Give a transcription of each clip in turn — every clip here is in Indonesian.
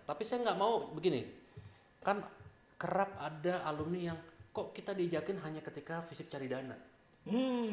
Tapi saya nggak mau begini. Kan kerap ada alumni yang kok kita diajakin hanya ketika FISIP cari dana.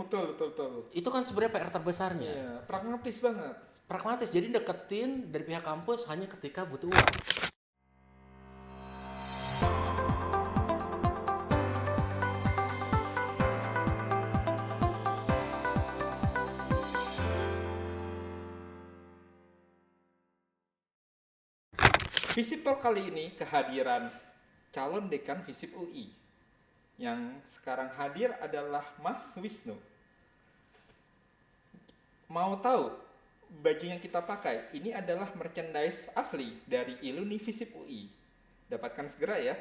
Betul, betul, betul. Itu kan sebenarnya PR terbesarnya. Iya, pragmatis banget. Pragmatis, jadi deketin dari pihak kampus hanya ketika butuh uang. FISIP Talk kali ini kehadiran calon dekan FISIP UI. Yang sekarang hadir adalah Mas Wisnu. Mau tahu baju yang kita pakai? Ini adalah merchandise asli dari Iluni FISIP UI. Dapatkan segera ya.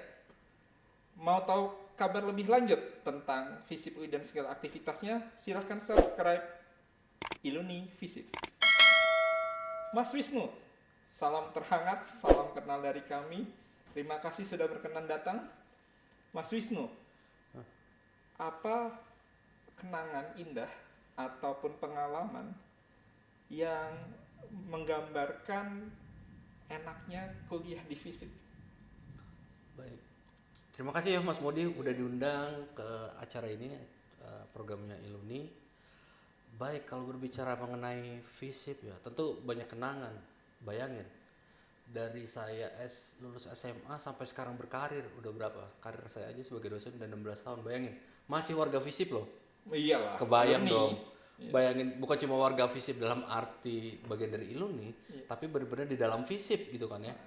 Mau tahu kabar lebih lanjut tentang FISIP UI dan segala aktivitasnya? Silahkan subscribe Iluni FISIP. Mas Wisnu, salam terhangat, salam kenal dari kami. Terima kasih sudah berkenan datang. Mas Wisnu, apa kenangan indah ataupun pengalaman yang menggambarkan enaknya kuliah di FISIP? Baik. Terima kasih ya Mas Modi udah diundang ke acara ini, programnya Iluni. Baik, kalau berbicara mengenai FISIP ya, tentu banyak kenangan. Bayangin, dari saya lulus SMA sampai sekarang berkarir, udah berapa? Karir saya aja sebagai dosen udah 16 tahun, bayangin. Masih warga FISIP loh. Iyalah. Kebayang Iluni. dong. Iya. Bayangin, bukan cuma warga FISIP dalam arti bagian dari Iluni, tapi benar-benar di dalam FISIP gitu kan ya.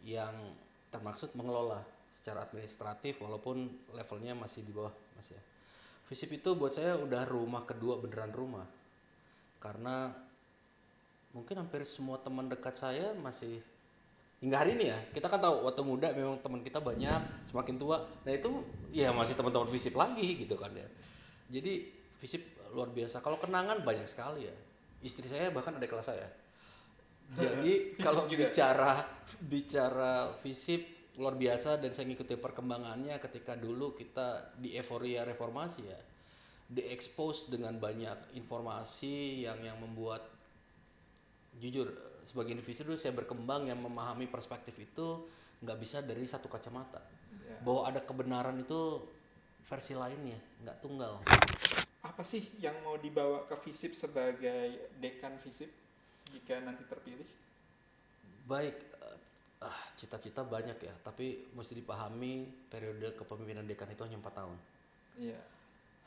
Yang termaksud mengelola secara administratif walaupun levelnya masih di bawah Mas ya. FISIP itu buat saya udah rumah kedua, beneran rumah. Karena mungkin hampir semua teman dekat saya masih hingga hari ini ya. Kita kan tahu waktu muda memang teman kita banyak, semakin tua. Nah itu ya masih teman-teman FISIP lagi gitu kan ya. Jadi FISIP luar biasa. Kalau kenangan banyak sekali ya. Istri saya bahkan ada kelas saya. Jadi kalau bicara FISIP luar biasa dan saya ngikutin perkembangannya ketika dulu kita di euforia reformasi ya. Di-expose dengan banyak informasi yang membuat jujur sebagai individu saya berkembang yang memahami perspektif itu nggak bisa dari satu kacamata. Bahwa ada kebenaran itu versi lainnya, nggak tunggal. Apa sih yang mau dibawa ke FISIP sebagai dekan FISIP jika nanti terpilih? Baik, cita-cita banyak ya, tapi mesti dipahami periode kepemimpinan dekan itu hanya 4 tahun. Iya.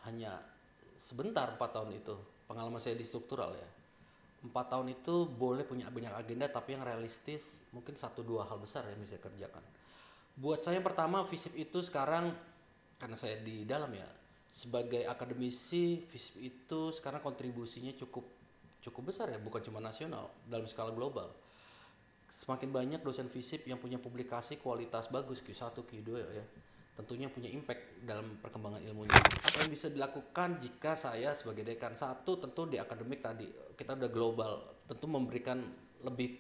Hanya sebentar 4 tahun itu. Pengalaman saya di struktural ya. 4 tahun itu boleh punya banyak agenda, tapi yang realistis mungkin 1-2 hal besar yang bisa kerjakan. Buat saya yang pertama, FISIP itu sekarang, karena saya di dalam ya, sebagai akademisi FISIP itu sekarang kontribusinya cukup besar ya, bukan cuma nasional, dalam skala global. Semakin banyak dosen FISIP yang punya publikasi kualitas bagus, Q1, Q2 ya, tentunya punya impact dalam perkembangan ilmunya. Apa yang bisa dilakukan jika saya sebagai dekan? Satu, tentu di akademik tadi kita udah global, tentu memberikan lebih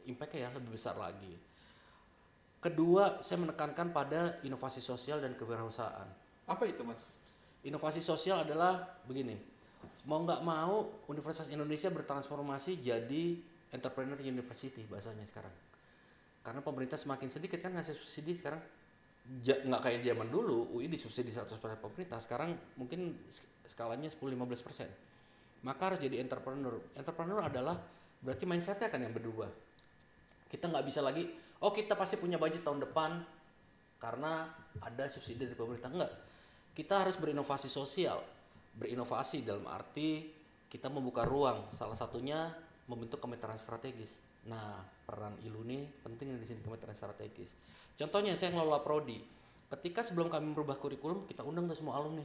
impact-nya ya, lebih besar lagi. Kedua, saya menekankan pada inovasi sosial dan kewirausahaan. Apa itu, Mas? Inovasi sosial adalah begini, mau nggak mau Universitas Indonesia bertransformasi jadi entrepreneur university bahasanya sekarang. Karena pemerintah semakin sedikit kan ngasih subsidi sekarang. Nggak kayak zaman dulu UI disubsidi 100% pemerintah, sekarang mungkin skalanya 10-15%. Maka harus jadi entrepreneur adalah berarti mindsetnya kan yang berubah. Kita nggak bisa lagi kita pasti punya budget tahun depan karena ada subsidi dari pemerintah. Enggak, kita harus berinovasi sosial. Berinovasi dalam arti kita membuka ruang, salah satunya membentuk kemitraan strategis. Nah, peran Iluni penting di sini, kemitraan strategis. Contohnya saya ngelola prodi. Ketika sebelum kami merubah kurikulum, kita undang tuh semua alumni.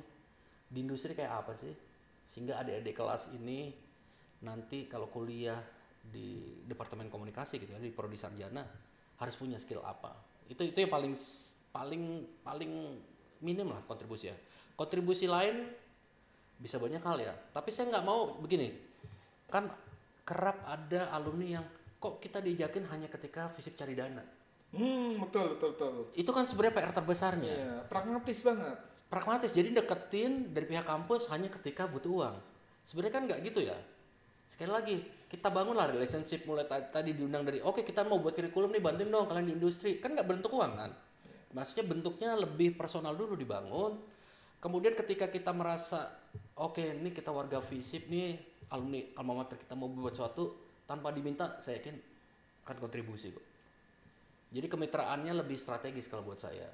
Di industri kayak apa sih? Sehingga adik-adik kelas ini nanti kalau kuliah di Departemen Komunikasi gitu ya, di prodi sarjana harus punya skill apa. Itu yang paling minim lah kontribusi ya. Kontribusi lain bisa banyak hal ya. Tapi saya nggak mau begini. Kan kerap ada alumni yang kok kita diajakin hanya ketika FISIP cari dana. Betul. Itu kan sebenarnya PR terbesarnya. Iya, pragmatis banget. Pragmatis, jadi deketin dari pihak kampus hanya ketika butuh uang. Sebenarnya kan nggak gitu ya. Sekali lagi, kita bangunlah relationship mulai tadi diundang dari, oke kita mau buat kurikulum nih, bantuin dong kalian di industri. Kan nggak bentuk uang kan? Maksudnya bentuknya lebih personal dulu dibangun. Kemudian ketika kita merasa, oke ini kita warga FISIP nih, alumni alma mater kita mau buat sesuatu, tanpa diminta, saya yakin akan kontribusi kok. Jadi kemitraannya lebih strategis kalau buat saya.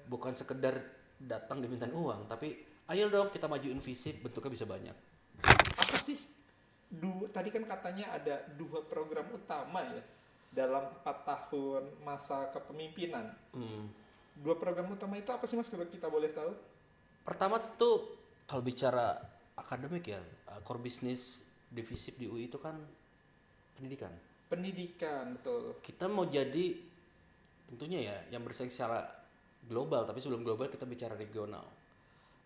Bukan sekedar datang dimintain uang, tapi ayo dong kita majuin FISIP, bentuknya bisa banyak. Apa sih? Tadi kan katanya ada 2 program utama ya dalam 4 tahun masa kepemimpinan. 2 program utama itu apa sih Mas, kalau kita boleh tahu? Pertama tentu kalau bicara akademik ya, core business di FISIP di UI itu kan pendidikan. Pendidikan, betul. Kita mau jadi tentunya ya yang bersaing secara global, tapi sebelum global kita bicara regional.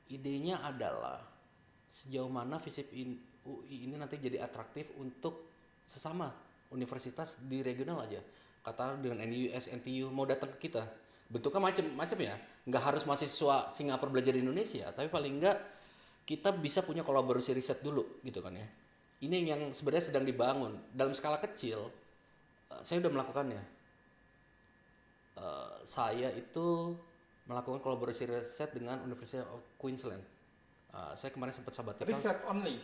Idenya adalah sejauh mana FISIP UI ini nanti jadi atraktif untuk sesama universitas di regional aja. Katakanlah dengan NUS, NTU mau datang ke kita. Bentuknya macam-macam ya. Nggak harus mahasiswa Singapura belajar di Indonesia, tapi paling nggak kita bisa punya kolaborasi riset dulu gitu kan ya. Ini yang sebenarnya sedang dibangun dalam skala kecil. Saya udah melakukannya. Saya itu melakukan kolaborasi riset dengan University of Queensland. Saya kemarin sempat sabbatical. Riset only.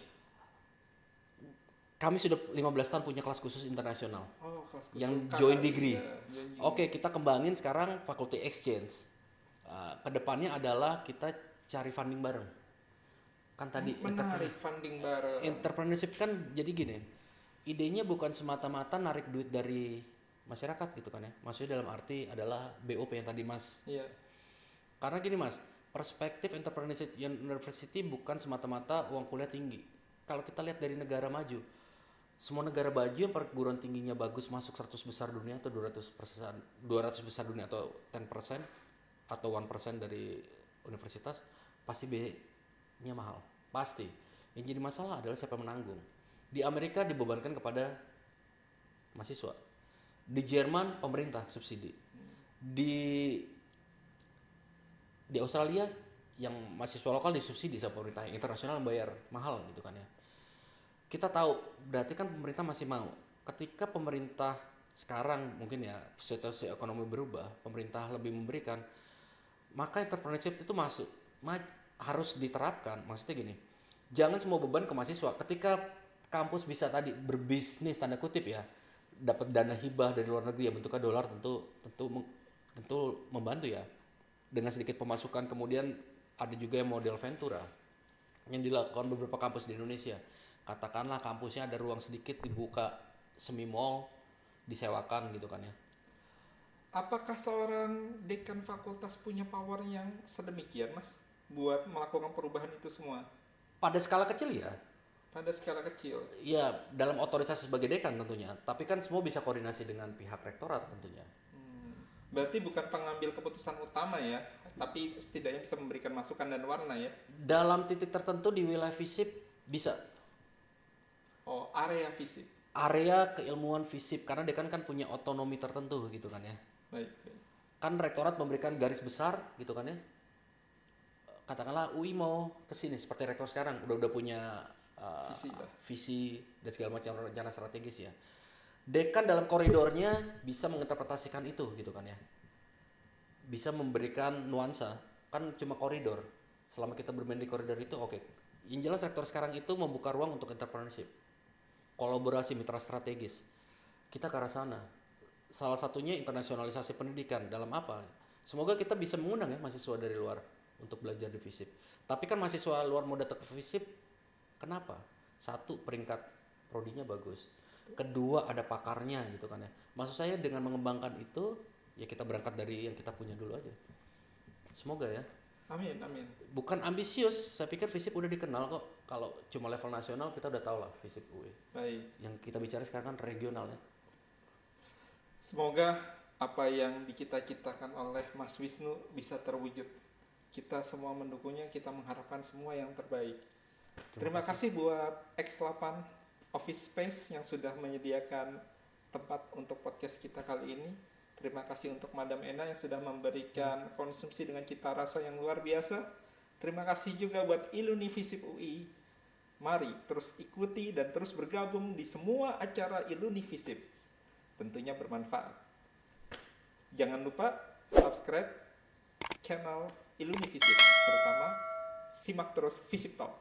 Kami sudah 15 tahun punya kelas khusus internasional. Oh, kelas khusus. Yang joint Kanada, degree. ya, joint degree. Oke, kita kembangin sekarang faculty exchange. Kedepannya adalah kita cari funding bareng. Kan tadi menarik funding bareng. entrepreneurship kan jadi gini. Idenya bukan semata-mata narik duit dari masyarakat gitu kan ya. Maksudnya dalam arti adalah BOP yang tadi Mas. Iya. Karena gini Mas, perspektif entrepreneurship university bukan semata-mata uang kuliah tinggi. Kalau kita lihat dari negara maju, semua negara maju yang perguruan tingginya bagus masuk 100 besar dunia atau 200 besar dunia atau 10% atau 1% dari universitas, pasti B-nya mahal. Pasti. Yang jadi masalah adalah siapa menanggung. Di Amerika dibebankan kepada mahasiswa. Di Jerman pemerintah subsidi. Di Australia yang mahasiswa lokal disubsidi sama pemerintah, yang internasional bayar mahal gitu kan ya. Kita tahu berarti kan pemerintah masih mau. Ketika pemerintah sekarang mungkin ya situasi ekonomi berubah, pemerintah lebih memberikan, maka entrepreneurship itu harus diterapkan. Maksudnya gini, jangan semua beban ke mahasiswa. Ketika kampus bisa tadi berbisnis tanda kutip ya, dapat dana hibah dari luar negeri ya bentuknya dolar, tentu membantu ya. Dengan sedikit pemasukan, kemudian ada juga yang model Ventura yang dilakukan beberapa kampus di Indonesia. Katakanlah kampusnya ada ruang sedikit dibuka semi mall, disewakan gitu kan ya. Apakah seorang dekan fakultas punya power yang sedemikian Mas buat melakukan perubahan itu semua? Pada skala kecil ya. Pada skala kecil. Ya dalam otoritas sebagai dekan tentunya. Tapi kan semua bisa koordinasi dengan pihak rektorat tentunya. Berarti bukan pengambil keputusan utama ya, tapi setidaknya bisa memberikan masukan dan warna ya. Dalam titik tertentu di wilayah FISIP bisa. Oh, area FISIP. Area keilmuan FISIP, karena dekan kan punya otonomi tertentu gitu kan ya. Baik. Kan rektorat memberikan garis besar gitu kan ya. Katakanlah UI mau kesini seperti rektor sekarang udah punya visi dan segala macam rencana strategis ya. Dekan dalam koridornya bisa menginterpretasikan itu gitu kan ya. Bisa memberikan nuansa, kan cuma koridor. Selama kita bermain di koridor itu oke. Yang jelas rektor sekarang itu membuka ruang untuk entrepreneurship. Kolaborasi mitra strategis. Kita ke arah sana. Salah satunya internasionalisasi pendidikan. Dalam apa? Semoga kita bisa mengundang ya mahasiswa dari luar untuk belajar di FISIP. Tapi kan mahasiswa luar mau datang ke FISIP, kenapa? Satu, peringkat prodinya bagus. Kedua, ada pakarnya gitu kan ya. Maksud saya dengan mengembangkan itu, ya kita berangkat dari yang kita punya dulu aja. Semoga ya. Amin, amin. Bukan ambisius, saya pikir FISIP udah dikenal kok. Kalau cuma level nasional kita udah tahu lah FISIP UI. Baik. Yang kita bicara sekarang kan regional ya. Semoga apa yang dicita-citakan oleh Mas Wisnu bisa terwujud. Kita semua mendukungnya, kita mengharapkan semua yang terbaik. Terima kasih buat X8 Office Space yang sudah menyediakan tempat untuk podcast kita kali ini. Terima kasih untuk Madam Ena yang sudah memberikan konsumsi dengan cita rasa yang luar biasa. Terima kasih juga buat Iluni FISIP UI Mari terus ikuti dan terus bergabung di semua acara Ilunivisip. Tentunya bermanfaat. Jangan lupa subscribe channel Ilunivisip, terutama simak terus Visip Talk.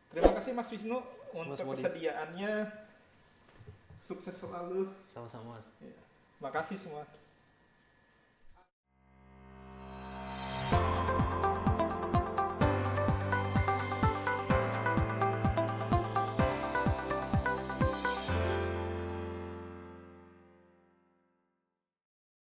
Terima kasih Mas Wisnu untuk kesediaannya. Sukses selalu. Sama-sama Mas. Ya. Makasih semua.